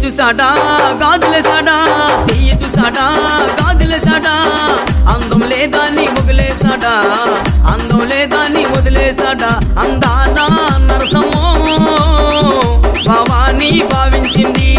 చూసాడా గాజులేసాడా, చెయ్యి చూసాడా గాజులేసాడా, అందం లేదాన్ని వదిలేసాడా, అందం లేదాన్ని వదిలేసాడా. అందాల నరసమ్మో భవానీ భావించింది,